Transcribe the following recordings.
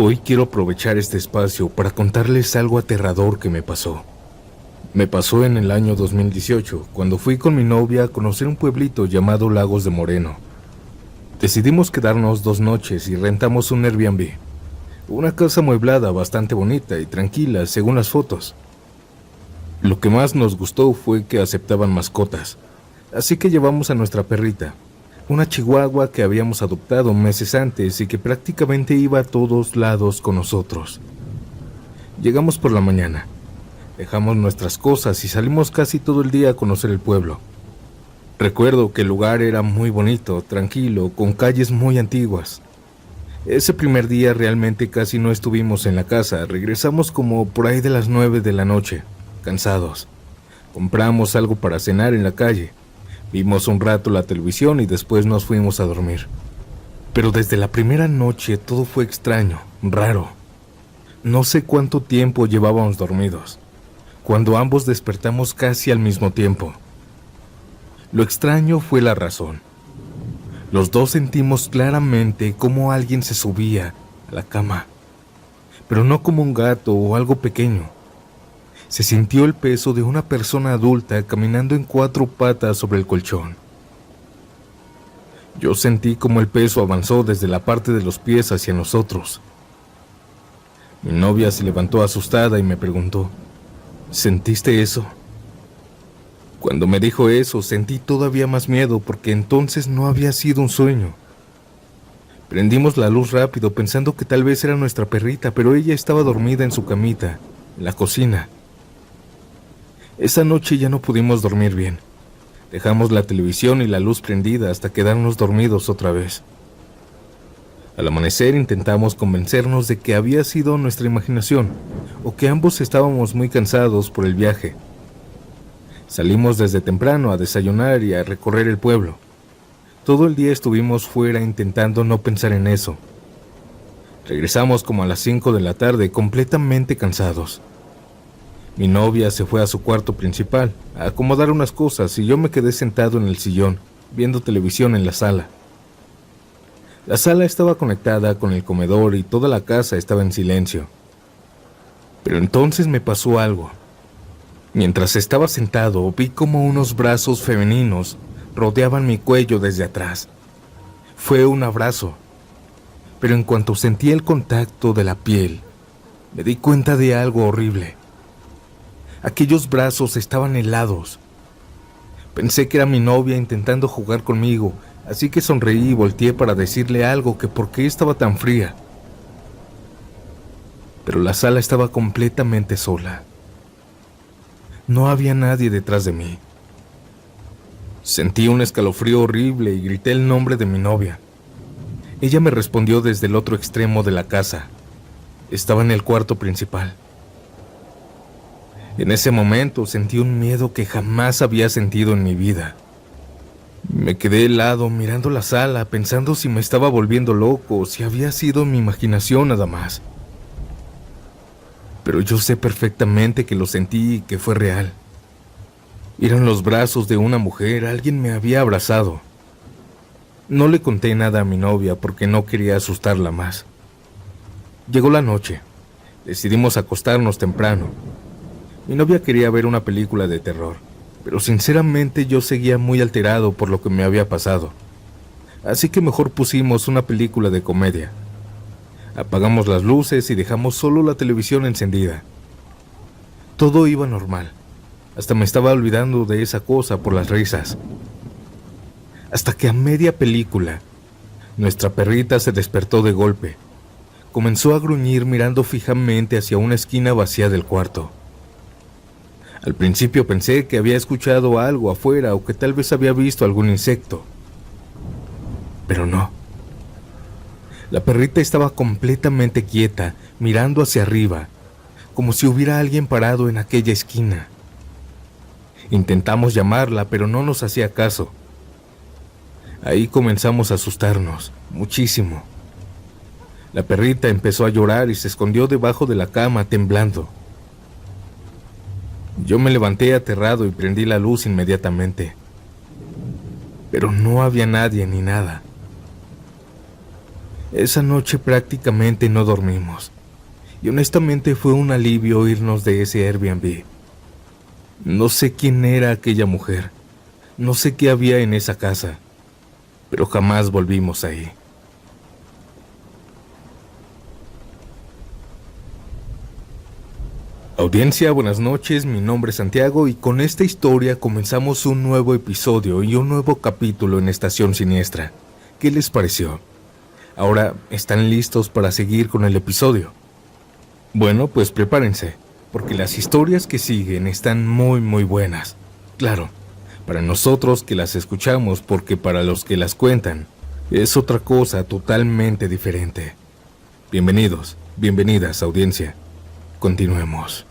Hoy quiero aprovechar este espacio para contarles algo aterrador que me pasó. Me pasó en el año 2018, cuando fui con mi novia a conocer un pueblito llamado Lagos de Moreno. Decidimos quedarnos 2 noches y rentamos un Airbnb. Una casa amueblada bastante bonita y tranquila según las fotos. Lo que más nos gustó fue que aceptaban mascotas, así que llevamos a nuestra perrita, una chihuahua que habíamos adoptado meses antes y que prácticamente iba a todos lados con nosotros. Llegamos por la mañana, dejamos nuestras cosas y salimos casi todo el día a conocer el pueblo. Recuerdo que el lugar era muy bonito, tranquilo, con calles muy antiguas. Ese primer día realmente casi no estuvimos en la casa, regresamos como por ahí de las 9 de la noche, cansados. Compramos algo para cenar en la calle. Vimos un rato la televisión y después nos fuimos a dormir. Pero desde la primera noche todo fue extraño, raro. No sé cuánto tiempo llevábamos dormidos, cuando ambos despertamos casi al mismo tiempo. Lo extraño fue la razón. Los dos sentimos claramente cómo alguien se subía a la cama, pero no como un gato o algo pequeño. Se sintió el peso de una persona adulta caminando en 4 patas sobre el colchón. Yo sentí como el peso avanzó desde la parte de los pies hacia nosotros. Mi novia se levantó asustada y me preguntó, ¿sentiste eso? Cuando me dijo eso, sentí todavía más miedo porque entonces no había sido un sueño. Prendimos la luz rápido pensando que tal vez era nuestra perrita, pero ella estaba dormida en su camita, en la cocina. Esa noche ya no pudimos dormir bien. Dejamos la televisión y la luz prendida hasta quedarnos dormidos otra vez. Al amanecer intentamos convencernos de que había sido nuestra imaginación o que ambos estábamos muy cansados por el viaje. Salimos desde temprano a desayunar y a recorrer el pueblo. Todo el día estuvimos fuera intentando no pensar en eso. Regresamos como a las 5 de la tarde completamente cansados. Mi novia se fue a su cuarto principal a acomodar unas cosas y yo me quedé sentado en el sillón, viendo televisión en la sala. La sala estaba conectada con el comedor y toda la casa estaba en silencio. Pero entonces me pasó algo. Mientras estaba sentado, vi como unos brazos femeninos rodeaban mi cuello desde atrás. Fue un abrazo, pero en cuanto sentí el contacto de la piel, me di cuenta de algo horrible. Aquellos brazos estaban helados. Pensé que era mi novia intentando jugar conmigo, así que sonreí y volteé para decirle algo que por qué estaba tan fría. Pero la sala estaba completamente sola. No había nadie detrás de mí. Sentí un escalofrío horrible y grité el nombre de mi novia. Ella me respondió desde el otro extremo de la casa. Estaba en el cuarto principal. En ese momento sentí un miedo que jamás había sentido en mi vida. Me quedé helado mirando la sala, pensando si me estaba volviendo loco o si había sido mi imaginación nada más. Pero yo sé perfectamente que lo sentí y que fue real. Eran los brazos de una mujer, alguien me había abrazado. No le conté nada a mi novia porque no quería asustarla más. Llegó la noche. Decidimos acostarnos temprano. Mi novia quería ver una película de terror, pero sinceramente yo seguía muy alterado por lo que me había pasado. Así que mejor pusimos una película de comedia. Apagamos las luces y dejamos solo la televisión encendida. Todo iba normal. Hasta me estaba olvidando de esa cosa por las risas. Hasta que a media película, nuestra perrita se despertó de golpe. Comenzó a gruñir mirando fijamente hacia una esquina vacía del cuarto. Al principio pensé que había escuchado algo afuera o que tal vez había visto algún insecto. Pero no. La perrita estaba completamente quieta, mirando hacia arriba, como si hubiera alguien parado en aquella esquina. Intentamos llamarla, pero no nos hacía caso. Ahí comenzamos a asustarnos, muchísimo. La perrita empezó a llorar y se escondió debajo de la cama, temblando. Yo me levanté aterrado y prendí la luz inmediatamente. Pero no había nadie ni nada. Esa noche prácticamente no dormimos, y honestamente fue un alivio irnos de ese Airbnb. No sé quién era aquella mujer, no sé qué había en esa casa, pero jamás volvimos ahí. Audiencia, buenas noches, mi nombre es Santiago y con esta historia comenzamos un nuevo episodio y un nuevo capítulo en Estación Siniestra. ¿Qué les pareció? Ahora, ¿están listos para seguir con el episodio? Bueno, pues prepárense, porque las historias que siguen están muy buenas. Claro, para nosotros que las escuchamos, porque para los que las cuentan, es otra cosa totalmente diferente. Bienvenidos, bienvenidas, audiencia. Continuemos.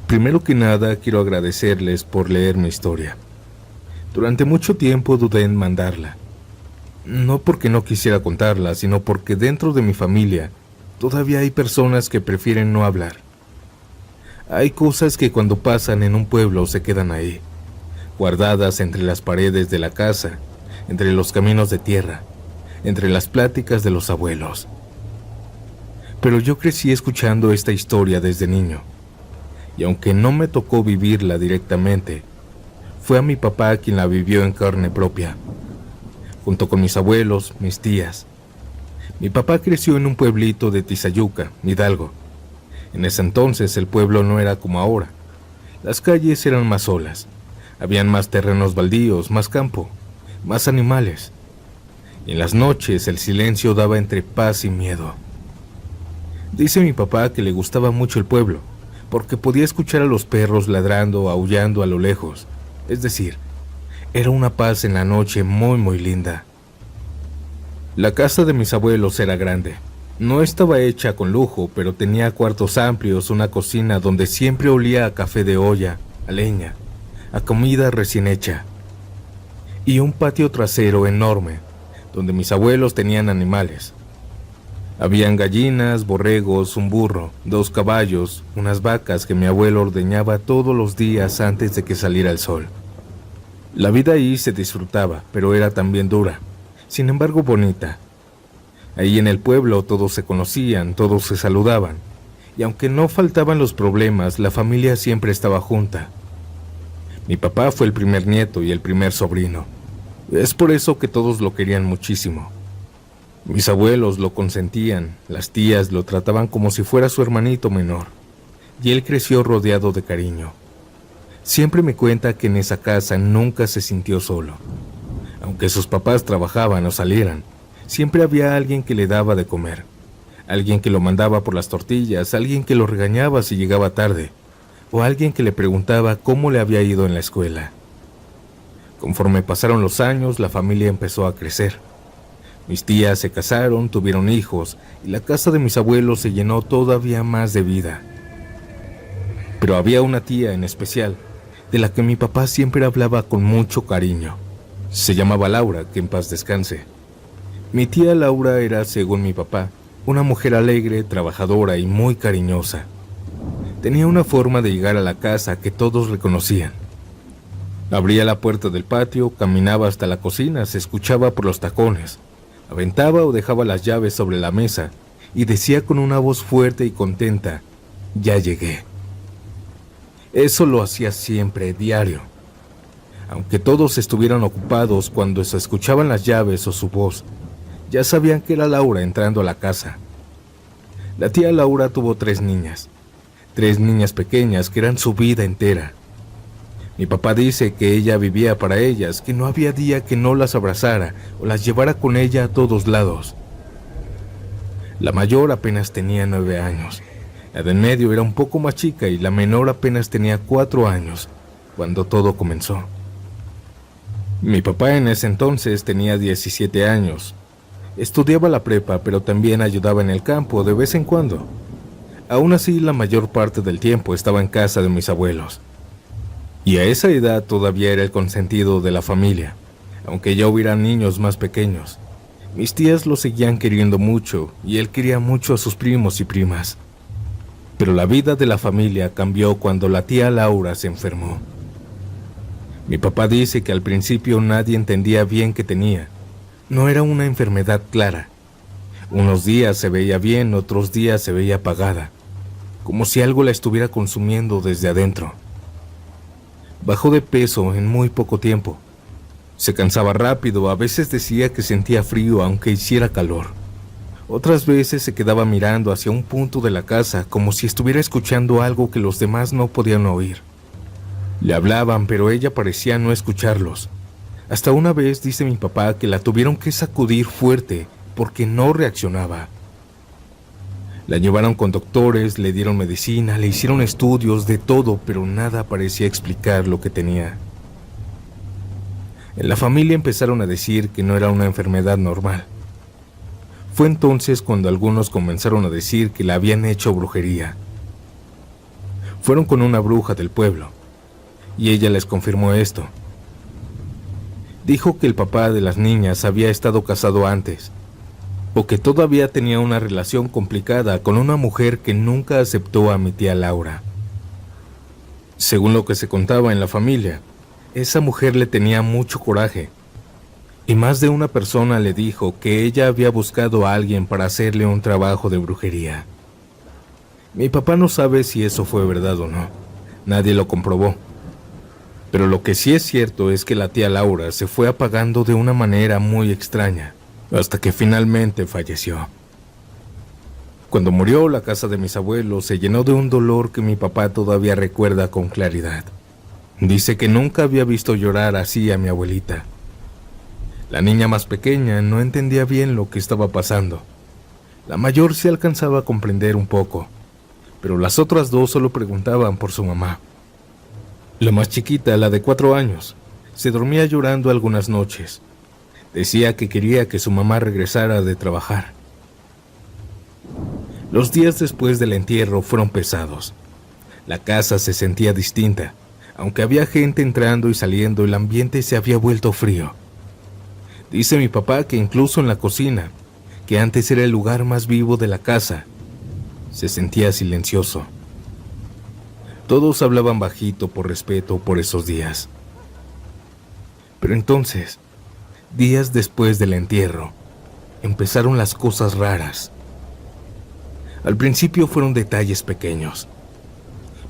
Primero que nada, quiero agradecerles por leer mi historia. Durante mucho tiempo dudé en mandarla. No porque no quisiera contarla, sino porque dentro de mi familia todavía hay personas que prefieren no hablar. Hay cosas que cuando pasan en un pueblo se quedan ahí, guardadas entre las paredes de la casa, entre los caminos de tierra, entre las pláticas de los abuelos. Pero yo crecí escuchando esta historia desde niño. Y aunque no me tocó vivirla directamente, fue a mi papá quien la vivió en carne propia, junto con mis abuelos, mis tías. Mi papá creció en un pueblito de Tizayuca, Hidalgo. En ese entonces el pueblo no era como ahora. Las calles eran más solas, habían más terrenos baldíos, más campo, más animales. Y en las noches el silencio daba entre paz y miedo. Dice mi papá que le gustaba mucho el pueblo, porque podía escuchar a los perros ladrando o aullando a lo lejos. Es decir, era una paz en la noche muy linda. La casa de mis abuelos era grande. No estaba hecha con lujo, pero tenía cuartos amplios, una cocina donde siempre olía a café de olla, a leña, a comida recién hecha. Y un patio trasero enorme, donde mis abuelos tenían animales. Habían gallinas, borregos, un burro, 2 caballos, unas vacas que mi abuelo ordeñaba todos los días antes de que saliera el sol. La vida ahí se disfrutaba, pero era también dura, sin embargo bonita. Ahí en el pueblo todos se conocían, todos se saludaban, y aunque no faltaban los problemas, la familia siempre estaba junta. Mi papá fue el primer nieto y el primer sobrino. Es por eso que todos lo querían muchísimo. Mis abuelos lo consentían, las tías lo trataban como si fuera su hermanito menor, y él creció rodeado de cariño. Siempre me cuenta que en esa casa nunca se sintió solo. Aunque sus papás trabajaban o salieran, siempre había alguien que le daba de comer, alguien que lo mandaba por las tortillas, alguien que lo regañaba si llegaba tarde, o alguien que le preguntaba cómo le había ido en la escuela. Conforme pasaron los años, la familia empezó a crecer. Mis tías se casaron, tuvieron hijos, y la casa de mis abuelos se llenó todavía más de vida. Pero había una tía en especial, de la que mi papá siempre hablaba con mucho cariño. Se llamaba Laura, que en paz descanse. Mi tía Laura era, según mi papá, una mujer alegre, trabajadora y muy cariñosa. Tenía una forma de llegar a la casa que todos reconocían. Abría la puerta del patio, caminaba hasta la cocina, se escuchaba por los tacones, aventaba o dejaba las llaves sobre la mesa y decía con una voz fuerte y contenta: «Ya llegué». Eso lo hacía siempre, diario. Aunque todos estuvieran ocupados, cuando se escuchaban las llaves o su voz, ya sabían que era Laura entrando a la casa. La tía Laura tuvo 3 niñas pequeñas que eran su vida entera. Mi papá dice que ella vivía para ellas, que no había día que no las abrazara o las llevara con ella a todos lados. La mayor apenas tenía 9 años, la de en medio era un poco más chica y la menor apenas tenía 4 años, cuando todo comenzó. Mi papá en ese entonces tenía 17 años. Estudiaba la prepa, pero también ayudaba en el campo de vez en cuando. Aún así, la mayor parte del tiempo estaba en casa de mis abuelos. Y a esa edad todavía era el consentido de la familia, aunque ya hubieran niños más pequeños. Mis tías lo seguían queriendo mucho y él quería mucho a sus primos y primas. Pero la vida de la familia cambió cuando la tía Laura se enfermó. Mi papá dice que al principio nadie entendía bien qué tenía. No era una enfermedad clara. Unos días se veía bien, otros días se veía apagada, como si algo la estuviera consumiendo desde adentro. Bajó de peso en muy poco tiempo. Se cansaba rápido, a veces decía que sentía frío aunque hiciera calor. Otras veces se quedaba mirando hacia un punto de la casa como si estuviera escuchando algo que los demás no podían oír. Le hablaban, pero ella parecía no escucharlos. Hasta una vez dice mi papá que la tuvieron que sacudir fuerte porque no reaccionaba. La llevaron con doctores, le dieron medicina, le hicieron estudios, de todo, pero nada parecía explicar lo que tenía. En la familia empezaron a decir que no era una enfermedad normal. Fue entonces cuando algunos comenzaron a decir que la habían hecho brujería. Fueron con una bruja del pueblo, y ella les confirmó esto. Dijo que el papá de las niñas había estado casado antes, o que todavía tenía una relación complicada con una mujer que nunca aceptó a mi tía Laura. Según lo que se contaba en la familia, esa mujer le tenía mucho coraje, y más de una persona le dijo que ella había buscado a alguien para hacerle un trabajo de brujería. Mi papá no sabe si eso fue verdad o no, nadie lo comprobó. Pero lo que sí es cierto es que la tía Laura se fue apagando de una manera muy extraña, hasta que finalmente falleció. Cuando murió, la casa de mis abuelos se llenó de un dolor que mi papá todavía recuerda con claridad. Dice que nunca había visto llorar así a mi abuelita. La niña más pequeña no entendía bien lo que estaba pasando. La mayor sí alcanzaba a comprender un poco, pero las otras dos solo preguntaban por su mamá. La más chiquita, la de 4 años, se dormía llorando algunas noches. Decía que quería que su mamá regresara de trabajar. Los días después del entierro fueron pesados. La casa se sentía distinta. Aunque había gente entrando y saliendo, el ambiente se había vuelto frío. Dice mi papá que incluso en la cocina, que antes era el lugar más vivo de la casa, se sentía silencioso. Todos hablaban bajito por respeto por esos días. Pero entonces, días después del entierro, empezaron las cosas raras. Al principio fueron detalles pequeños.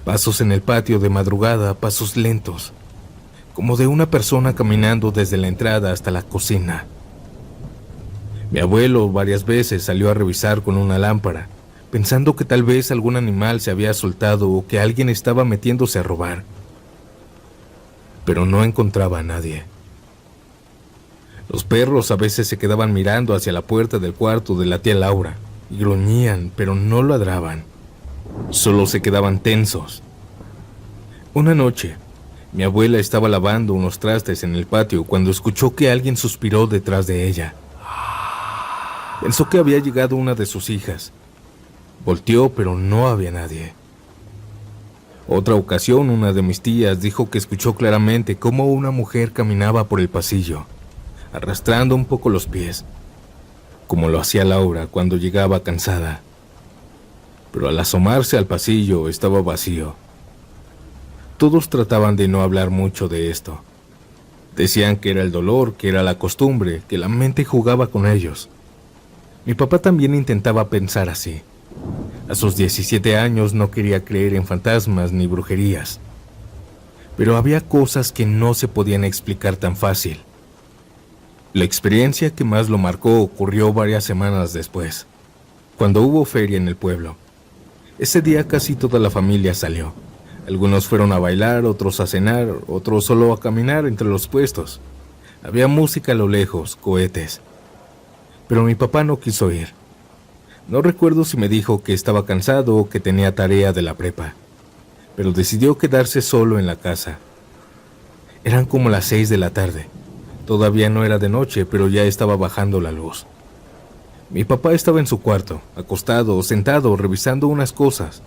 Pasos en el patio de madrugada, pasos lentos, como de una persona caminando desde la entrada hasta la cocina. Mi abuelo varias veces salió a revisar con una lámpara, pensando que tal vez algún animal se había soltado o que alguien estaba metiéndose a robar. Pero no encontraba a nadie. Los perros a veces se quedaban mirando hacia la puerta del cuarto de la tía Laura y gruñían, pero no ladraban. Solo se quedaban tensos. Una noche, mi abuela estaba lavando unos trastes en el patio cuando escuchó que alguien suspiró detrás de ella. Pensó que había llegado una de sus hijas. Volteó, pero no había nadie. Otra ocasión, una de mis tías dijo que escuchó claramente cómo una mujer caminaba por el pasillo, arrastrando un poco los pies, como lo hacía Laura cuando llegaba cansada. Pero al asomarse al pasillo estaba vacío. Todos trataban de no hablar mucho de esto. Decían que era el dolor, que era la costumbre, que la mente jugaba con ellos. Mi papá también intentaba pensar así. A sus 17 años no quería creer en fantasmas ni brujerías. Pero había cosas que no se podían explicar tan fácil. La experiencia que más lo marcó ocurrió varias semanas después, cuando hubo feria en el pueblo. Ese día casi toda la familia salió. Algunos fueron a bailar, otros a cenar, otros solo a caminar entre los puestos. Había música a lo lejos, cohetes. Pero mi papá no quiso ir. No recuerdo si me dijo que estaba cansado o que tenía tarea de la prepa, pero decidió quedarse solo en la casa. Eran como las 6 de la tarde. Todavía no era de noche, pero ya estaba bajando la luz. Mi papá estaba en su cuarto, acostado o sentado, revisando unas cosas,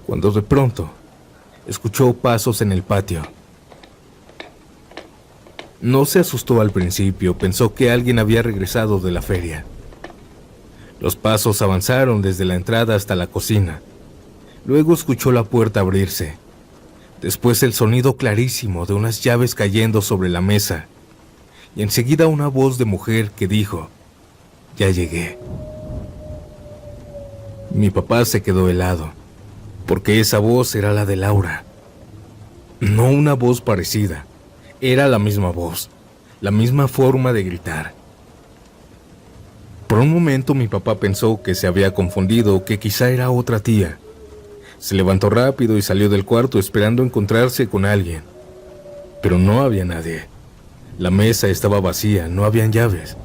cuando de pronto escuchó pasos en el patio. No se asustó al principio, pensó que alguien había regresado de la feria. Los pasos avanzaron desde la entrada hasta la cocina. Luego escuchó la puerta abrirse. Después el sonido clarísimo de unas llaves cayendo sobre la mesa y enseguida una voz de mujer que dijo: «Ya llegué». Mi papá se quedó helado, porque esa voz era la de Laura. No una voz parecida, era la misma voz, la misma forma de gritar. Por un momento mi papá pensó que se había confundido o que quizá era otra tía. Se levantó rápido y salió del cuarto esperando encontrarse con alguien. Pero no había nadie. La mesa estaba vacía, no habían llaves.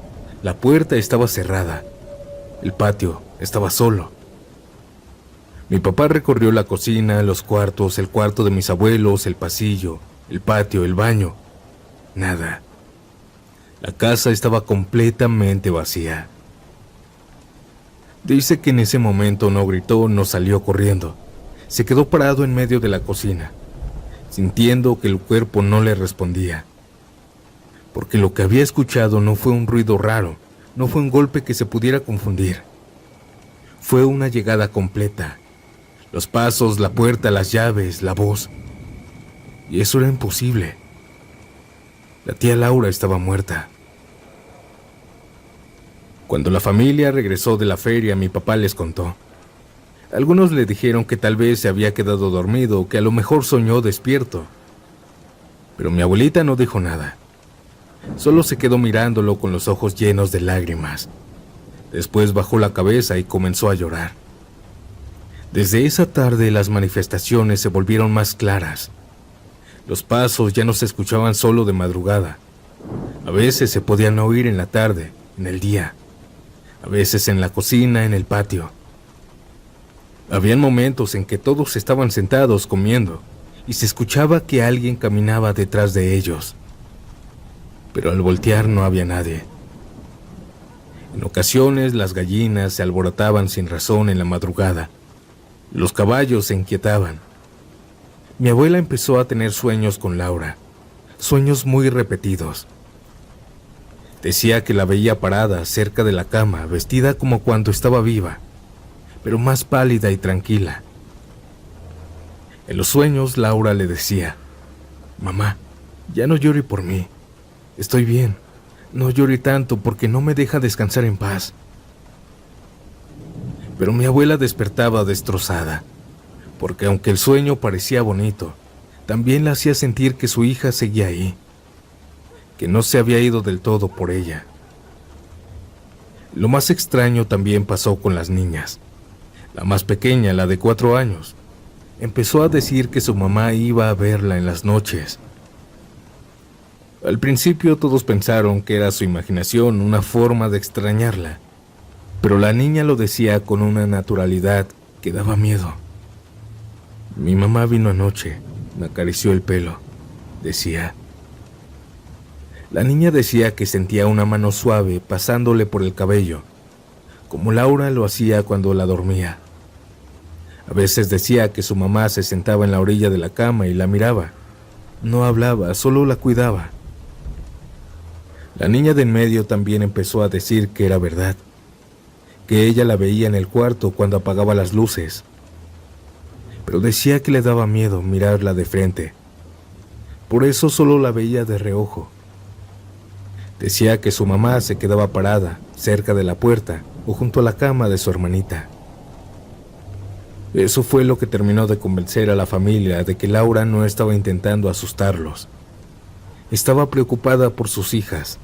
La puerta estaba cerrada. El patio estaba solo. Mi papá recorrió la cocina, los cuartos, el cuarto de mis abuelos, el pasillo, el patio, el baño. Nada. La casa estaba completamente vacía. Dice que en ese momento no gritó, no salió corriendo. Se quedó parado en medio de la cocina, sintiendo que el cuerpo no le respondía. Porque lo que había escuchado no fue un ruido raro, no fue un golpe que se pudiera confundir. Fue una llegada completa. Los pasos, la puerta, las llaves, la voz. Y eso era imposible. La tía Laura estaba muerta. Cuando la familia regresó de la feria, mi papá les contó. Algunos le dijeron que tal vez se había quedado dormido o que a lo mejor soñó despierto. Pero mi abuelita no dijo nada. Solo se quedó mirándolo con los ojos llenos de lágrimas. Después bajó la cabeza y comenzó a llorar. Desde esa tarde las manifestaciones se volvieron más claras. Los pasos ya no se escuchaban solo de madrugada. A veces se podían oír en la tarde, en el día. A veces en la cocina, en el patio. Habían momentos en que todos estaban sentados comiendo y se escuchaba que alguien caminaba detrás de ellos. Pero al voltear no había nadie. En ocasiones las gallinas se alborotaban sin razón en la madrugada. Los caballos se inquietaban. Mi abuela empezó a tener sueños con Laura, sueños muy repetidos. Decía que la veía parada cerca de la cama, vestida como cuando estaba viva, pero más pálida y tranquila. En los sueños, Laura le decía: «Mamá, ya no llore por mí. Estoy bien. No llore tanto porque no me deja descansar en paz». Pero mi abuela despertaba destrozada, porque aunque el sueño parecía bonito, también la hacía sentir que su hija seguía ahí, que no se había ido del todo por ella. Lo más extraño también pasó con las niñas. La más pequeña, la de 4 años, empezó a decir que su mamá iba a verla en las noches. Al principio todos pensaron que era su imaginación, una forma de extrañarla, pero la niña lo decía con una naturalidad que daba miedo. «Mi mamá vino anoche, me acarició el pelo», decía. La niña decía que sentía una mano suave pasándole por el cabello, como Laura lo hacía cuando la dormía. A veces decía que su mamá se sentaba en la orilla de la cama y la miraba. No hablaba, solo la cuidaba. La niña de en medio también empezó a decir que era verdad, que ella la veía en el cuarto cuando apagaba las luces, pero decía que le daba miedo mirarla de frente. Por eso solo la veía de reojo. Decía que su mamá se quedaba parada cerca de la puerta o junto a la cama de su hermanita. Eso fue lo que terminó de convencer a la familia de que Laura no estaba intentando asustarlos. Estaba preocupada por sus hijas.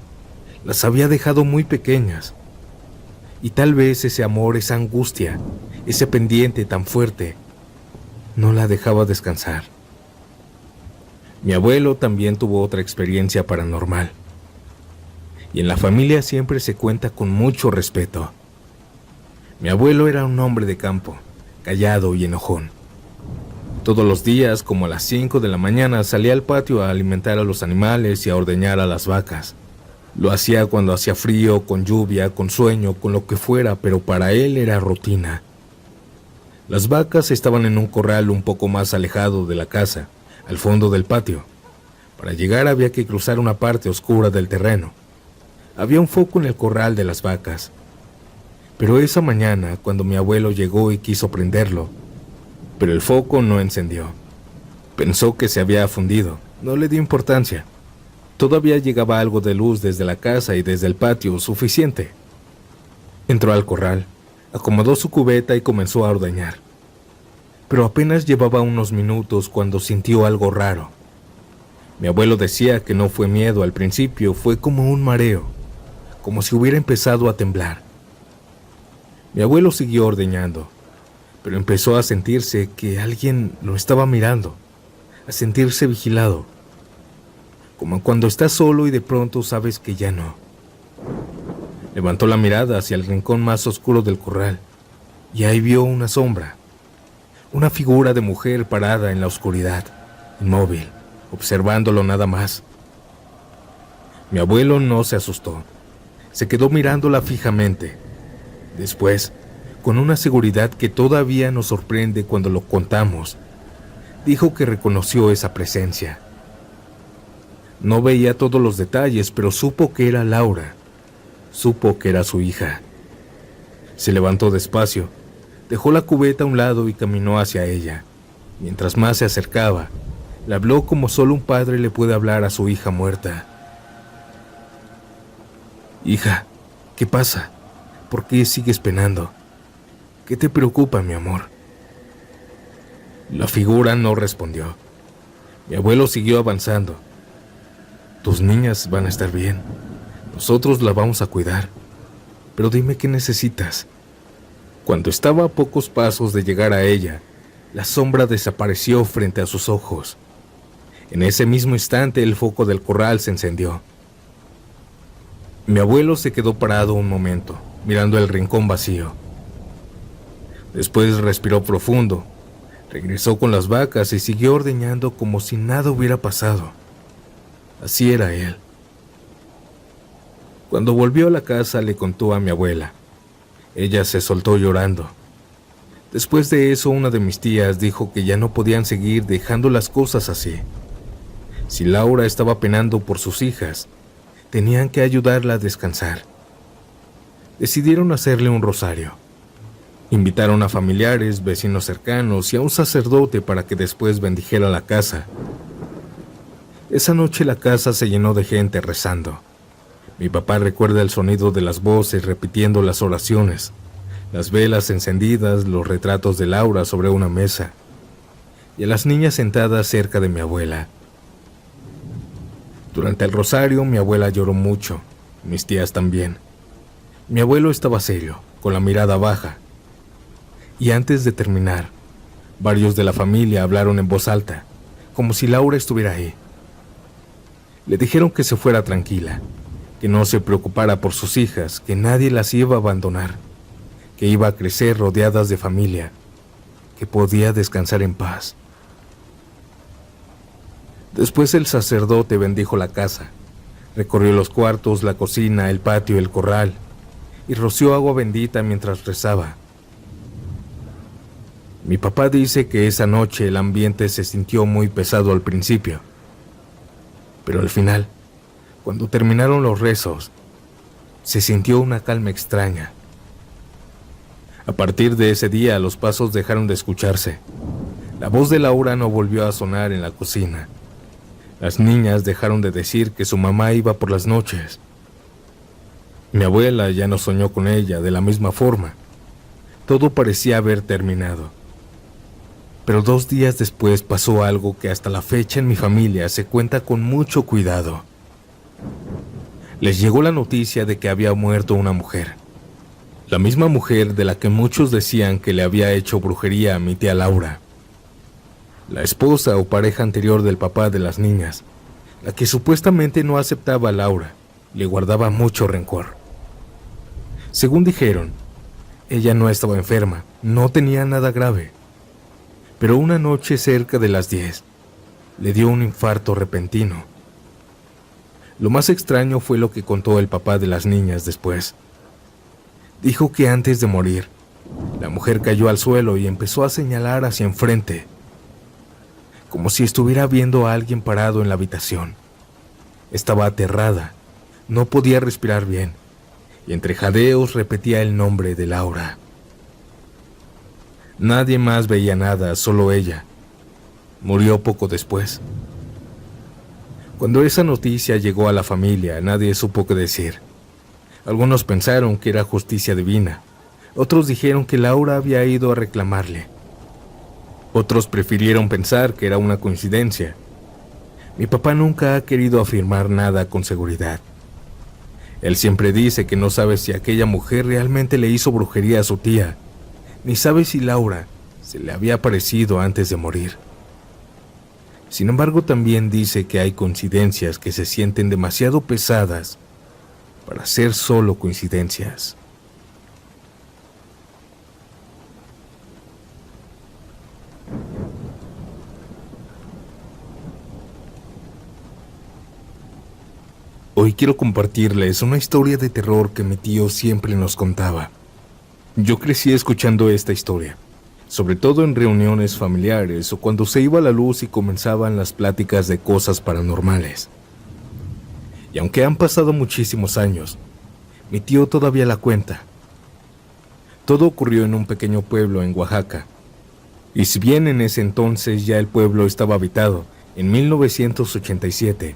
Las había dejado muy pequeñas. Y tal vez ese amor, esa angustia, ese pendiente tan fuerte, no la dejaba descansar. Mi abuelo también tuvo otra experiencia paranormal. Y en la familia siempre se cuenta con mucho respeto. Mi abuelo era un hombre de campo, callado y enojón. Todos los días, como a las 5 de la mañana, salía al patio a alimentar a los animales y a ordeñar a las vacas. Lo hacía cuando hacía frío, con lluvia, con sueño, con lo que fuera, pero para él era rutina. Las vacas estaban en un corral un poco más alejado de la casa, al fondo del patio. Para llegar había que cruzar una parte oscura del terreno. Había un foco en el corral de las vacas. Pero esa mañana, cuando mi abuelo llegó y quiso prenderlo, pero el foco no encendió. Pensó que se había fundido. No le dio importancia. Todavía llegaba algo de luz desde la casa y desde el patio, suficiente. Entró al corral, acomodó su cubeta y comenzó a ordeñar. Pero apenas llevaba unos minutos cuando sintió algo raro. Mi abuelo decía que no fue miedo al principio, fue como un mareo, como si hubiera empezado a temblar. Mi abuelo siguió ordeñando, pero empezó a sentirse que alguien lo estaba mirando, a sentirse vigilado, como cuando estás solo y de pronto sabes que ya no. Levantó la mirada hacia el rincón más oscuro del corral y ahí vio una sombra, una figura de mujer parada en la oscuridad, inmóvil, observándolo nada más. Mi abuelo no se asustó, se quedó mirándola fijamente. Después, con una seguridad que todavía nos sorprende cuando lo contamos, dijo que reconoció esa presencia. No veía todos los detalles, pero supo que era Laura. Supo que era su hija. Se levantó despacio, dejó la cubeta a un lado y caminó hacia ella. Mientras más se acercaba, le habló como solo un padre le puede hablar a su hija muerta. Hija, ¿qué pasa? ¿Por qué sigues penando? ¿Qué te preocupa, mi amor? La figura no respondió. Mi abuelo siguió avanzando. Tus niñas van a estar bien. Nosotros la vamos a cuidar. Pero dime qué necesitas. Cuando estaba a pocos pasos de llegar a ella, la sombra desapareció frente a sus ojos. En ese mismo instante el foco del corral se encendió. Mi abuelo se quedó parado un momento, mirando el rincón vacío. Después respiró profundo, regresó con las vacas y siguió ordeñando como si nada hubiera pasado. Así era él. Cuando volvió a la casa le contó a mi abuela. Ella se soltó llorando. Después de eso, una de mis tías dijo que ya no podían seguir dejando las cosas así. Si Laura estaba penando por sus hijas, tenían que ayudarla a descansar. Decidieron hacerle un rosario. Invitaron a familiares, vecinos cercanos y a un sacerdote para que después bendijera la casa. Esa noche la casa se llenó de gente rezando. Mi papá recuerda el sonido de las voces repitiendo las oraciones, las velas encendidas, los retratos de Laura sobre una mesa y a las niñas sentadas cerca de mi abuela. Durante el rosario mi abuela lloró mucho, mis tías también. Mi abuelo estaba serio, con la mirada baja. Y antes de terminar, varios de la familia hablaron en voz alta, como si Laura estuviera ahí. Le dijeron que se fuera tranquila, que no se preocupara por sus hijas, que nadie las iba a abandonar, que iba a crecer rodeadas de familia, que podía descansar en paz. Después el sacerdote bendijo la casa, recorrió los cuartos, la cocina, el patio, el corral, y roció agua bendita mientras rezaba. Mi papá dice que esa noche el ambiente se sintió muy pesado al principio, pero al final, cuando terminaron los rezos, se sintió una calma extraña. A partir de ese día los pasos dejaron de escucharse. La voz de Laura no volvió a sonar en la cocina. Las niñas dejaron de decir que su mamá iba por las noches. Mi abuela ya no soñó con ella de la misma forma. Todo parecía haber terminado. Pero 2 días después pasó algo que hasta la fecha en mi familia se cuenta con mucho cuidado. Les llegó la noticia de que había muerto una mujer. La misma mujer de la que muchos decían que le había hecho brujería a mi tía Laura. La esposa o pareja anterior del papá de las niñas, la que supuestamente no aceptaba a Laura, le guardaba mucho rencor. Según dijeron, ella no estaba enferma, no tenía nada grave. Pero una noche cerca de las 10, le dio un infarto repentino. Lo más extraño fue lo que contó el papá de las niñas después. Dijo que antes de morir, la mujer cayó al suelo y empezó a señalar hacia enfrente, como si estuviera viendo a alguien parado en la habitación. Estaba aterrada, no podía respirar bien, y entre jadeos repetía el nombre de Laura. Nadie más veía nada, solo ella. Murió poco después. Cuando esa noticia llegó a la familia, nadie supo qué decir. Algunos pensaron que era justicia divina. Otros dijeron que Laura había ido a reclamarle. Otros prefirieron pensar que era una coincidencia. Mi papá nunca ha querido afirmar nada con seguridad. Él siempre dice que no sabe si aquella mujer realmente le hizo brujería a su tía, ni sabe si Laura se le había aparecido antes de morir. Sin embargo, también dice que hay coincidencias que se sienten demasiado pesadas para ser solo coincidencias. Hoy quiero compartirles una historia de terror que mi tío siempre nos contaba. Yo crecí escuchando esta historia, sobre todo en reuniones familiares o cuando se iba la luz y comenzaban las pláticas de cosas paranormales. Y aunque han pasado muchísimos años, mi tío todavía la cuenta. Todo ocurrió en un pequeño pueblo en Oaxaca. Y si bien en ese entonces ya el pueblo estaba habitado, en 1987,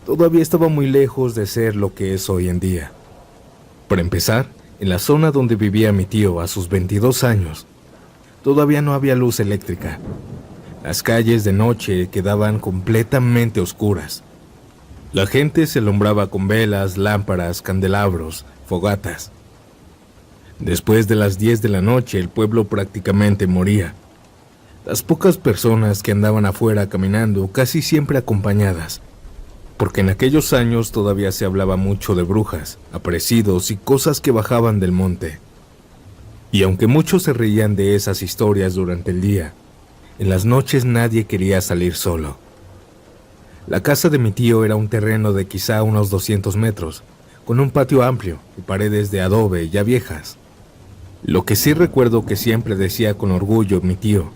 todavía estaba muy lejos de ser lo que es hoy en día. Para empezar, en la zona donde vivía mi tío a sus 22 años, todavía no había luz eléctrica. Las calles de noche quedaban completamente oscuras. La gente se alumbraba con velas, lámparas, candelabros, fogatas. Después de las 10 de la noche, el pueblo prácticamente moría. Las pocas personas que andaban afuera caminando, casi siempre acompañadas, porque en aquellos años todavía se hablaba mucho de brujas, aparecidos y cosas que bajaban del monte. Y aunque muchos se reían de esas historias durante el día, en las noches nadie quería salir solo. La casa de mi tío era un terreno de quizá unos 200 metros, con un patio amplio y paredes de adobe ya viejas. Lo que sí recuerdo que siempre decía con orgullo mi tío,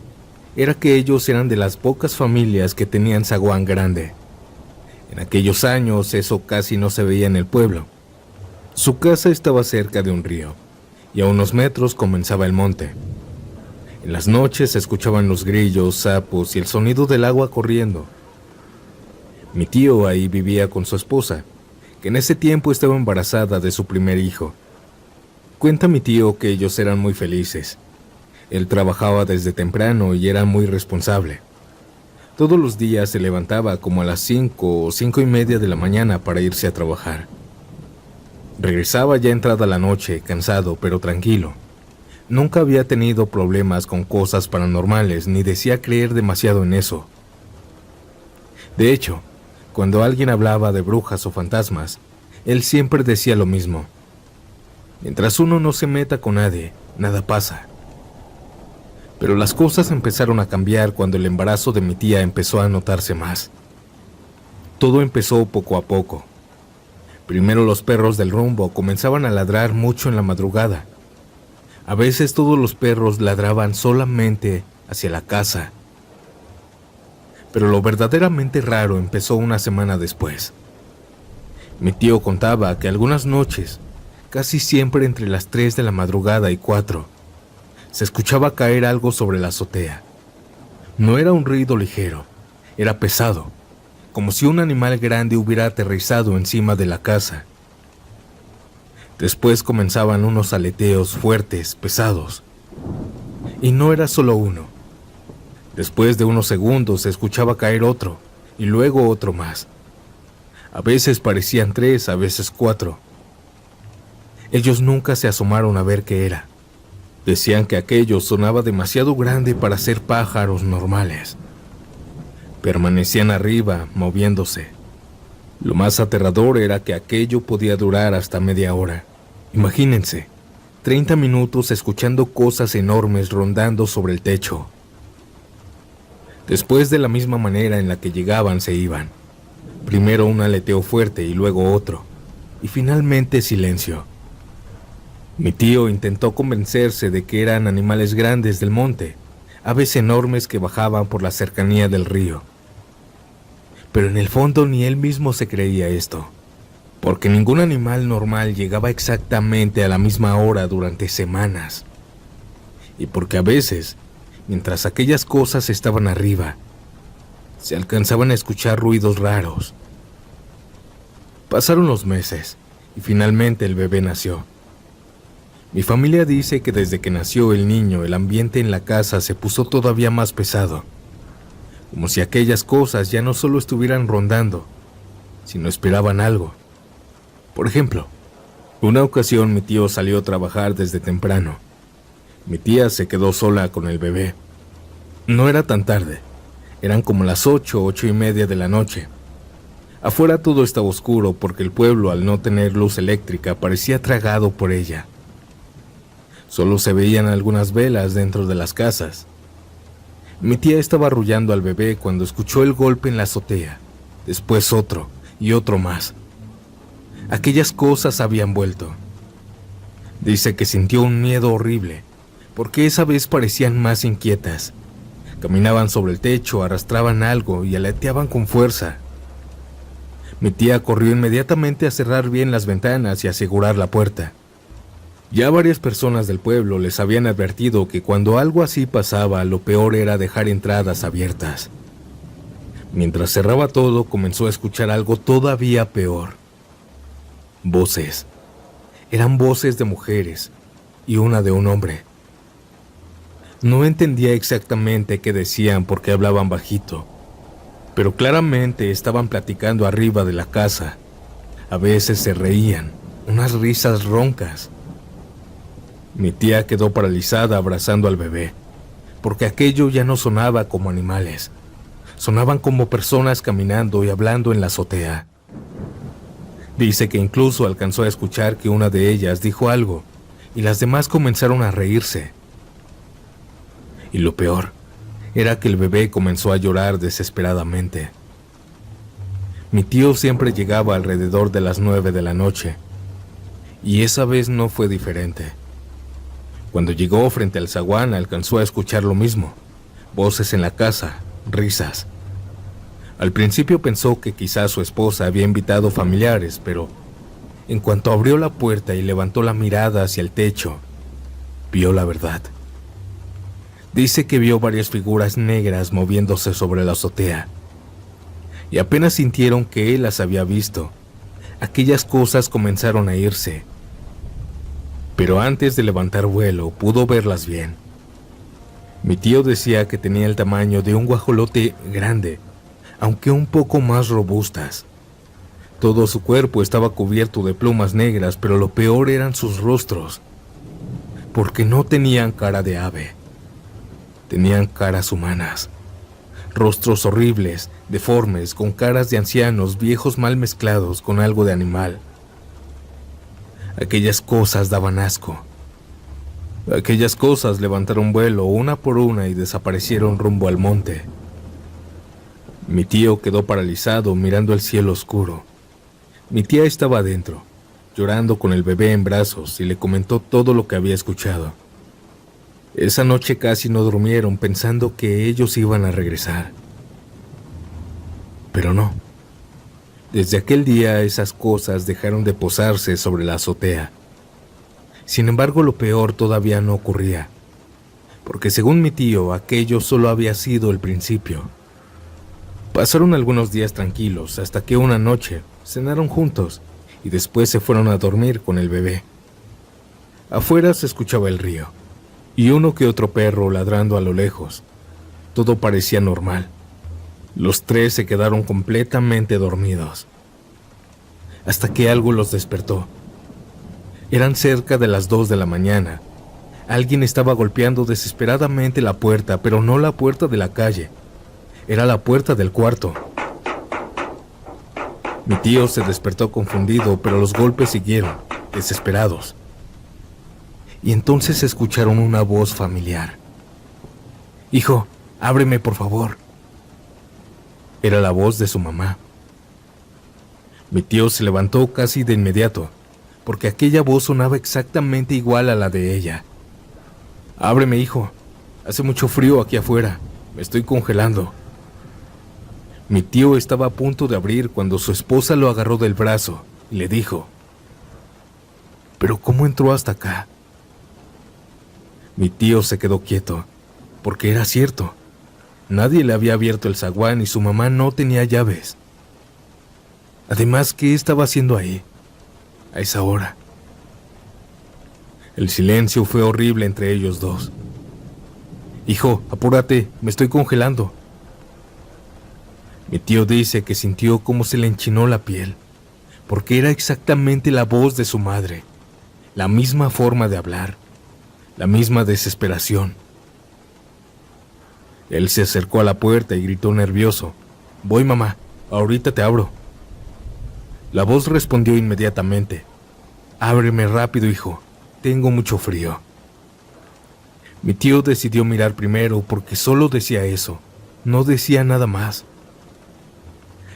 era que ellos eran de las pocas familias que tenían zaguán grande. En aquellos años eso casi no se veía en el pueblo. Su casa estaba cerca de un río, y a unos metros comenzaba el monte. En las noches se escuchaban los grillos, sapos y el sonido del agua corriendo. Mi tío ahí vivía con su esposa, que en ese tiempo estaba embarazada de su primer hijo. Cuenta mi tío que ellos eran muy felices. Él trabajaba desde temprano y era muy responsable. Todos los días se levantaba como a las 5 o 5:30 de la mañana para irse a trabajar. Regresaba ya entrada la noche, cansado pero tranquilo. Nunca había tenido problemas con cosas paranormales ni decía creer demasiado en eso. De hecho, cuando alguien hablaba de brujas o fantasmas, él siempre decía lo mismo. Mientras uno no se meta con nadie, nada pasa. Pero las cosas empezaron a cambiar cuando el embarazo de mi tía empezó a notarse más. Todo empezó poco a poco. Primero los perros del rumbo comenzaban a ladrar mucho en la madrugada. A veces todos los perros ladraban solamente hacia la casa. Pero lo verdaderamente raro empezó una semana después. Mi tío contaba que algunas noches, casi siempre entre las 3 de la madrugada y 4, se escuchaba caer algo sobre la azotea. No era un ruido ligero, era pesado, como si un animal grande hubiera aterrizado encima de la casa. Después comenzaban unos aleteos fuertes, pesados. Y no era solo uno. Después de unos segundos se escuchaba caer otro, y luego otro más. A veces parecían 3, a veces 4. Ellos nunca se asomaron a ver qué era. Decían que aquello sonaba demasiado grande para ser pájaros normales. Permanecían arriba, moviéndose. Lo más aterrador era que aquello podía durar hasta media hora. Imagínense, 30 minutos escuchando cosas enormes rondando sobre el techo. Después, de la misma manera en la que llegaban, se iban. Primero un aleteo fuerte y luego otro. Y finalmente silencio. Mi tío intentó convencerse de que eran animales grandes del monte, aves enormes que bajaban por la cercanía del río. Pero en el fondo ni él mismo se creía esto, porque ningún animal normal llegaba exactamente a la misma hora durante semanas. Y porque a veces, mientras aquellas cosas estaban arriba, Se alcanzaban a escuchar ruidos raros. Pasaron los meses y finalmente el bebé nació. Mi familia dice que desde que nació el niño, el ambiente en la casa se puso todavía más pesado, como si aquellas cosas ya no solo estuvieran rondando, sino esperaban algo. Por ejemplo, una ocasión mi tío salió a trabajar desde temprano. Mi tía se quedó sola con el bebé. No era tan tarde, eran como las 8:30 de la noche. Afuera todo estaba oscuro porque el pueblo, al no tener luz eléctrica, parecía tragado por ella. Solo se veían algunas velas dentro de las casas. Mi tía estaba arrullando al bebé cuando escuchó el golpe en la azotea, después otro y otro más. Aquellas cosas habían vuelto. Dice que sintió un miedo horrible, porque esa vez parecían más inquietas. Caminaban sobre el techo, arrastraban algo y aleteaban con fuerza. Mi tía corrió inmediatamente a cerrar bien las ventanas y asegurar la puerta. Ya varias personas del pueblo les habían advertido que cuando algo así pasaba, lo peor era dejar entradas abiertas. Mientras cerraba todo, comenzó a escuchar algo todavía peor. Voces. Eran voces de mujeres y una de un hombre. No entendía exactamente qué decían porque hablaban bajito, pero claramente estaban platicando arriba de la casa. A veces se reían, unas risas roncas. Mi tía quedó paralizada abrazando al bebé, porque aquello ya no sonaba como animales. Sonaban como personas caminando y hablando en la azotea. Dice que incluso alcanzó a escuchar que una de ellas dijo algo, y las demás comenzaron a reírse. Y lo peor era que el bebé comenzó a llorar desesperadamente. Mi tío siempre llegaba alrededor de las 9 de la noche, y esa vez no fue diferente. Cuando llegó frente al zaguán alcanzó a escuchar lo mismo, voces en la casa, risas. Al principio pensó que quizás su esposa había invitado familiares, pero en cuanto abrió la puerta y levantó la mirada hacia el techo, vio la verdad. Dice que vio varias figuras negras moviéndose sobre la azotea, y apenas sintieron que él las había visto, aquellas cosas comenzaron a irse. Pero antes de levantar vuelo, pudo verlas bien. Mi tío decía que tenía el tamaño de un guajolote grande, aunque un poco más robustas. Todo su cuerpo estaba cubierto de plumas negras, pero lo peor eran sus rostros, porque no tenían cara de ave. Tenían caras humanas. Rostros horribles, deformes, con caras de ancianos viejos mal mezclados con algo de animal. Aquellas cosas daban asco. Aquellas cosas levantaron vuelo una por una y desaparecieron rumbo al monte. Mi tío quedó paralizado mirando el cielo oscuro. Mi tía estaba adentro, llorando con el bebé en brazos, y le comentó todo lo que había escuchado. Esa noche casi no durmieron pensando que ellos iban a regresar. Pero no. Desde aquel día esas cosas dejaron de posarse sobre la azotea. Sin embargo, lo peor todavía no ocurría, porque según mi tío, aquello solo había sido el principio. Pasaron algunos días tranquilos hasta que una noche cenaron juntos y después se fueron a dormir con el bebé. Afuera se escuchaba el río y uno que otro perro ladrando a lo lejos. Todo parecía normal. Los tres se quedaron completamente dormidos, hasta que algo los despertó. Eran cerca de las 2 de la mañana. Alguien estaba golpeando desesperadamente la puerta, pero no la puerta de la calle. Era la puerta del cuarto. Mi tío se despertó confundido, pero los golpes siguieron, desesperados. Y entonces escucharon una voz familiar. «Hijo, ábreme, por favor». Era la voz de su mamá. Mi tío se levantó casi de inmediato, porque aquella voz sonaba exactamente igual a la de ella. «Ábreme, hijo. Hace mucho frío aquí afuera. Me estoy congelando». Mi tío estaba a punto de abrir cuando su esposa lo agarró del brazo y le dijo: «¿Pero cómo entró hasta acá?». Mi tío se quedó quieto, porque era cierto. Nadie le había abierto el zaguán y su mamá no tenía llaves. Además, ¿qué estaba haciendo ahí, a esa hora? El silencio fue horrible entre ellos dos. Hijo, apúrate, me estoy congelando. Mi tío dice que sintió cómo se le enchinó la piel, porque era exactamente la voz de su madre, la misma forma de hablar, la misma desesperación. Él se acercó a la puerta y gritó nervioso: «Voy, mamá, ahorita te abro». La voz respondió inmediatamente: «Ábreme rápido, hijo, tengo mucho frío». Mi tío decidió mirar primero porque solo decía eso, no decía nada más.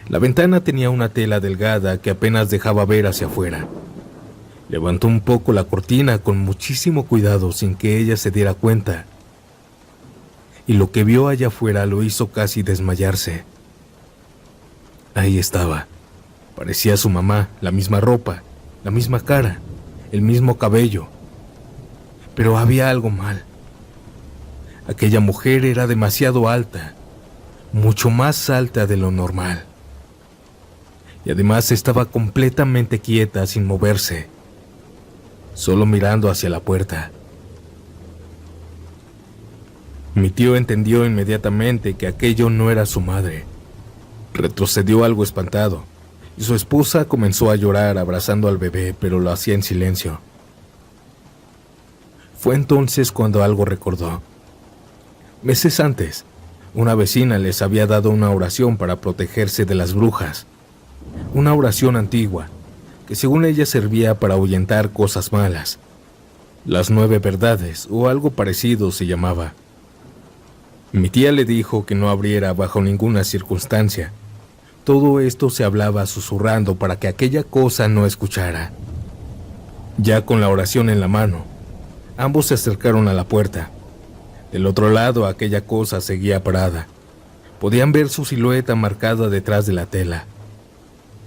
La ventana tenía una tela delgada que apenas dejaba ver hacia afuera. Levantó un poco la cortina con muchísimo cuidado sin que ella se diera cuenta. Y lo que vio allá afuera lo hizo casi desmayarse. Ahí estaba. Parecía su mamá, la misma ropa, la misma cara, el mismo cabello. Pero había algo mal. Aquella mujer era demasiado alta, mucho más alta de lo normal. Y además estaba completamente quieta, sin moverse, solo mirando hacia la puerta. Mi tío entendió inmediatamente que aquello no era su madre. Retrocedió algo espantado, y su esposa comenzó a llorar abrazando al bebé, pero lo hacía en silencio. Fue entonces cuando algo recordó. Meses antes, una vecina les había dado una oración para protegerse de las brujas. Una oración antigua, que según ella servía para ahuyentar cosas malas. Las 9 verdades, o algo parecido se llamaba. Mi tía le dijo que no abriera bajo ninguna circunstancia. Todo esto se hablaba susurrando para que aquella cosa no escuchara. Ya con la oración en la mano, ambos se acercaron a la puerta. Del otro lado, aquella cosa seguía parada. Podían ver su silueta marcada detrás de la tela.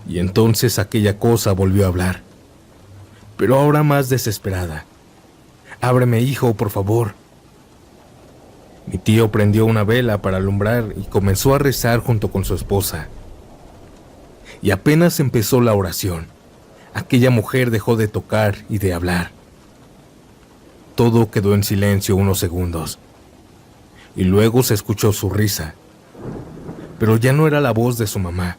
Y entonces aquella cosa volvió a hablar, pero ahora más desesperada. «Ábreme, hijo, por favor». Mi tío prendió una vela para alumbrar y comenzó a rezar junto con su esposa. Y apenas empezó la oración, aquella mujer dejó de tocar y de hablar. Todo quedó en silencio unos segundos. Y luego se escuchó su risa. Pero ya no era la voz de su mamá.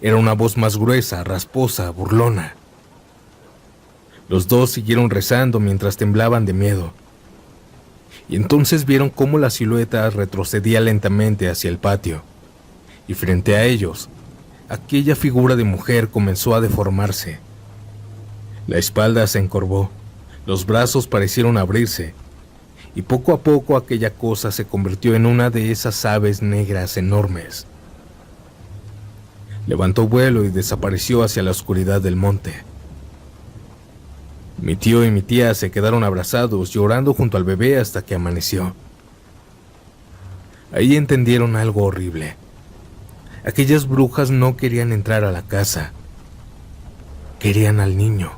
Era una voz más gruesa, rasposa, burlona. Los dos siguieron rezando mientras temblaban de miedo. Y entonces vieron cómo la silueta retrocedía lentamente hacia el patio. Y frente a ellos, aquella figura de mujer comenzó a deformarse. La espalda se encorvó, los brazos parecieron abrirse, y poco a poco aquella cosa se convirtió en una de esas aves negras enormes. Levantó vuelo y desapareció hacia la oscuridad del monte. Mi tío y mi tía se quedaron abrazados, llorando junto al bebé hasta que amaneció. Ahí entendieron algo horrible. Aquellas brujas no querían entrar a la casa. Querían al niño.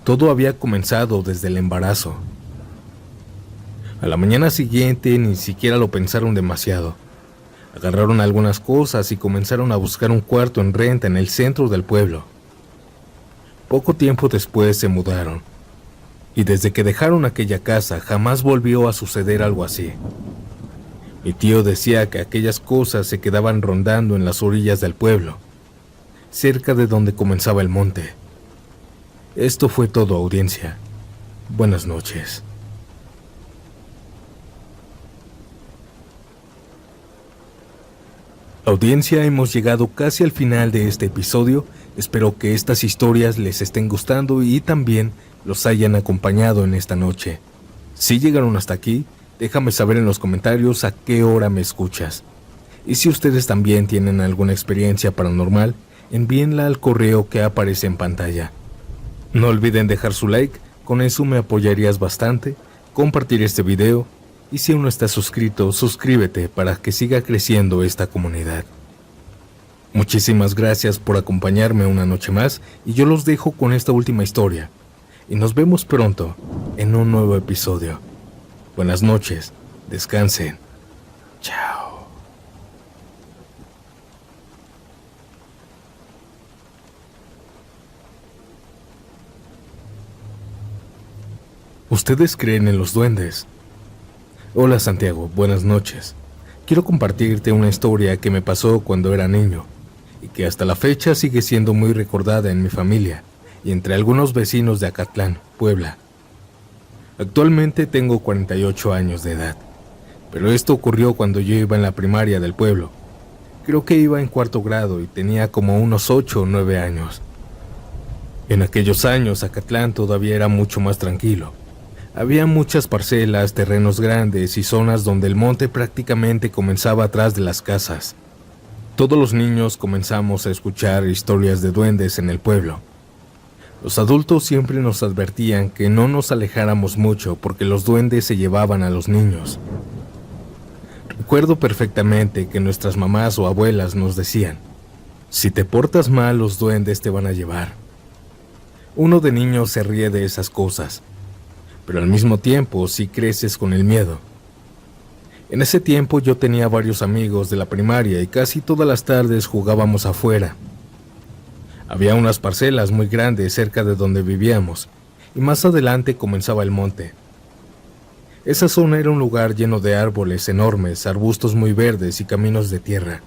Todo había comenzado desde el embarazo. A la mañana siguiente ni siquiera lo pensaron demasiado. Agarraron algunas cosas y comenzaron a buscar un cuarto en renta en el centro del pueblo. Poco tiempo después se mudaron, y desde que dejaron aquella casa jamás volvió a suceder algo así. Mi tío decía que aquellas cosas se quedaban rondando en las orillas del pueblo, cerca de donde comenzaba el monte. Esto fue todo, audiencia. Buenas noches. Audiencia, hemos llegado casi al final de este episodio. Espero que estas historias les estén gustando y también los hayan acompañado en esta noche. Si llegaron hasta aquí, déjame saber en los comentarios a qué hora me escuchas. Y si ustedes también tienen alguna experiencia paranormal, envíenla al correo que aparece en pantalla. No olviden dejar su like, con eso me apoyarías bastante, compartir este video, y si aún no estás suscrito, suscríbete para que siga creciendo esta comunidad. Muchísimas gracias por acompañarme una noche más, y yo los dejo con esta última historia. Y nos vemos pronto en un nuevo episodio. Buenas noches, descansen. Chao. ¿Ustedes creen en los duendes? Hola Santiago, buenas noches. Quiero compartirte una historia que me pasó cuando era niño y que hasta la fecha sigue siendo muy recordada en mi familia y entre algunos vecinos de Acatlán, Puebla. Actualmente tengo 48 años de edad, pero esto ocurrió cuando yo iba en la primaria del pueblo. Creo que iba en cuarto grado y tenía como unos 8 o 9 años. En aquellos años Acatlán todavía era mucho más tranquilo. Había muchas parcelas, terrenos grandes y zonas donde el monte prácticamente comenzaba atrás de las casas. Todos los niños comenzamos a escuchar historias de duendes en el pueblo. Los adultos siempre nos advertían que no nos alejáramos mucho porque los duendes se llevaban a los niños. Recuerdo perfectamente que nuestras mamás o abuelas nos decían: si te portas mal, los duendes te van a llevar. Uno de niño se ríe de esas cosas, pero al mismo tiempo sí creces con el miedo. En ese tiempo yo tenía varios amigos de la primaria y casi todas las tardes jugábamos afuera. Había unas parcelas muy grandes cerca de donde vivíamos y más adelante comenzaba el monte. Esa zona era un lugar lleno de árboles enormes, arbustos muy verdes y caminos de tierra.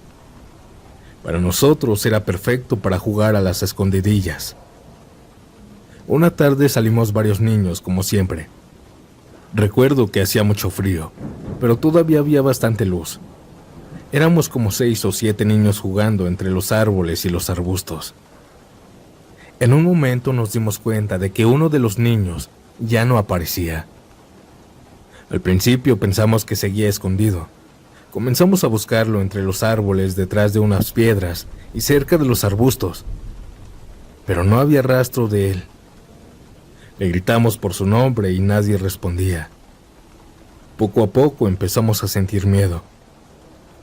Para nosotros era perfecto para jugar a las escondidillas. Una tarde salimos varios niños, como siempre. Recuerdo que hacía mucho frío, pero todavía había bastante luz. Éramos como 6 o 7 niños jugando entre los árboles y los arbustos. En un momento nos dimos cuenta de que uno de los niños ya no aparecía. Al principio pensamos que seguía escondido. Comenzamos a buscarlo entre los árboles, detrás de unas piedras y cerca de los arbustos, pero no había rastro de él. Le gritamos por su nombre y nadie respondía. Poco a poco empezamos a sentir miedo.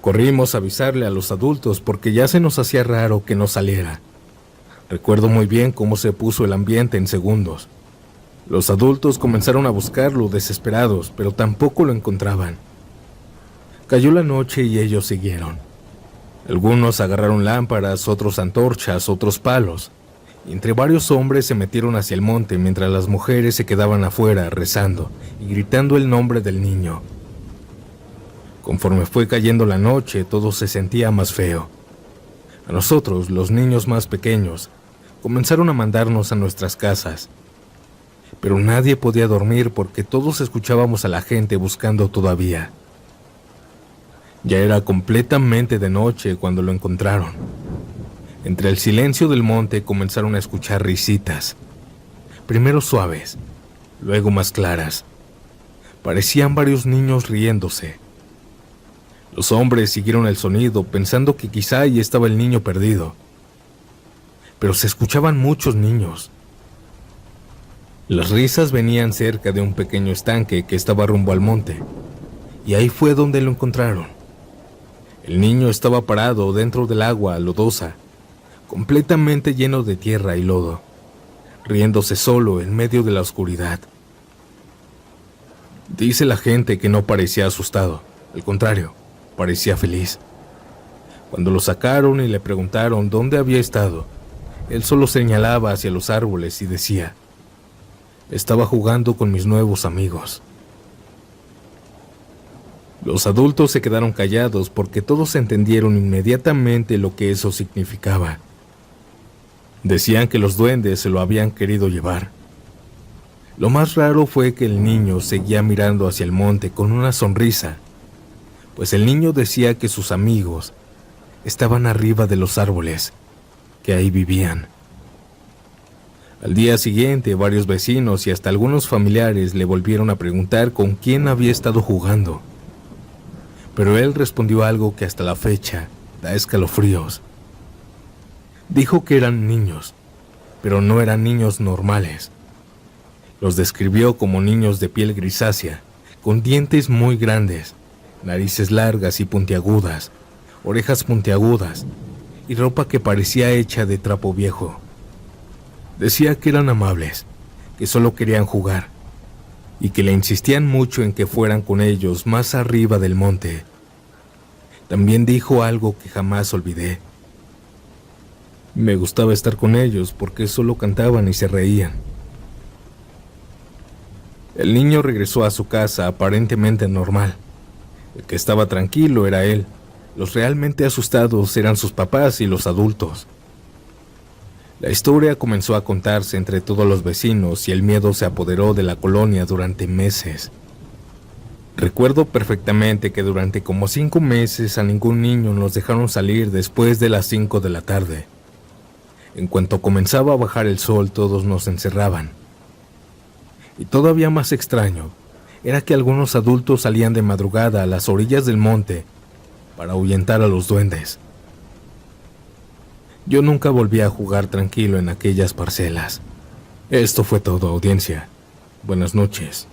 Corrimos a avisarle a los adultos porque ya se nos hacía raro que no saliera. Recuerdo muy bien cómo se puso el ambiente en segundos. Los adultos comenzaron a buscarlo desesperados, pero tampoco lo encontraban. Cayó la noche y ellos siguieron. Algunos agarraron lámparas, otros antorchas, otros palos. Y entre varios hombres se metieron hacia el monte mientras las mujeres se quedaban afuera rezando y gritando el nombre del niño. Conforme fue cayendo la noche, todo se sentía más feo. A nosotros, los niños más pequeños, comenzaron a mandarnos a nuestras casas. Pero nadie podía dormir porque todos escuchábamos a la gente buscando todavía. Ya era completamente de noche cuando lo encontraron. Entre el silencio del monte comenzaron a escuchar risitas, primero suaves, luego más claras. Parecían varios niños riéndose. Los hombres siguieron el sonido pensando que quizá ahí estaba el niño perdido. Pero se escuchaban muchos niños. Las risas venían cerca de un pequeño estanque que estaba rumbo al monte, y ahí fue donde lo encontraron. El niño estaba parado dentro del agua lodosa, completamente lleno de tierra y lodo, riéndose solo en medio de la oscuridad. Dice la gente que no parecía asustado, al contrario, parecía feliz. Cuando lo sacaron y le preguntaron dónde había estado, él solo señalaba hacia los árboles y decía: estaba jugando con mis nuevos amigos. Los adultos se quedaron callados porque todos entendieron inmediatamente lo que eso significaba. Decían que los duendes se lo habían querido llevar. Lo más raro fue que el niño seguía mirando hacia el monte con una sonrisa, pues el niño decía que sus amigos estaban arriba de los árboles, que ahí vivían. Al día siguiente, varios vecinos y hasta algunos familiares le volvieron a preguntar con quién había estado jugando. Pero él respondió algo que hasta la fecha da escalofríos. Dijo que eran niños, pero no eran niños normales. Los describió como niños de piel grisácea, con dientes muy grandes, narices largas y puntiagudas, orejas puntiagudas y ropa que parecía hecha de trapo viejo. Decía que eran amables, que solo querían jugar y que le insistían mucho en que fueran con ellos más arriba del monte. También dijo algo que jamás olvidé. Me gustaba estar con ellos porque solo cantaban y se reían. El niño regresó a su casa aparentemente normal. El que estaba tranquilo era él. Los realmente asustados eran sus papás y los adultos. La historia comenzó a contarse entre todos los vecinos y el miedo se apoderó de la colonia durante meses. Recuerdo perfectamente que durante como 5 meses a ningún niño nos dejaron salir después de las 5 de la tarde. En cuanto comenzaba a bajar el sol, todos nos encerraban. Y todavía más extraño era que algunos adultos salían de madrugada a las orillas del monte para ahuyentar a los duendes. Yo nunca volví a jugar tranquilo en aquellas parcelas. Esto fue todo, audiencia. Buenas noches.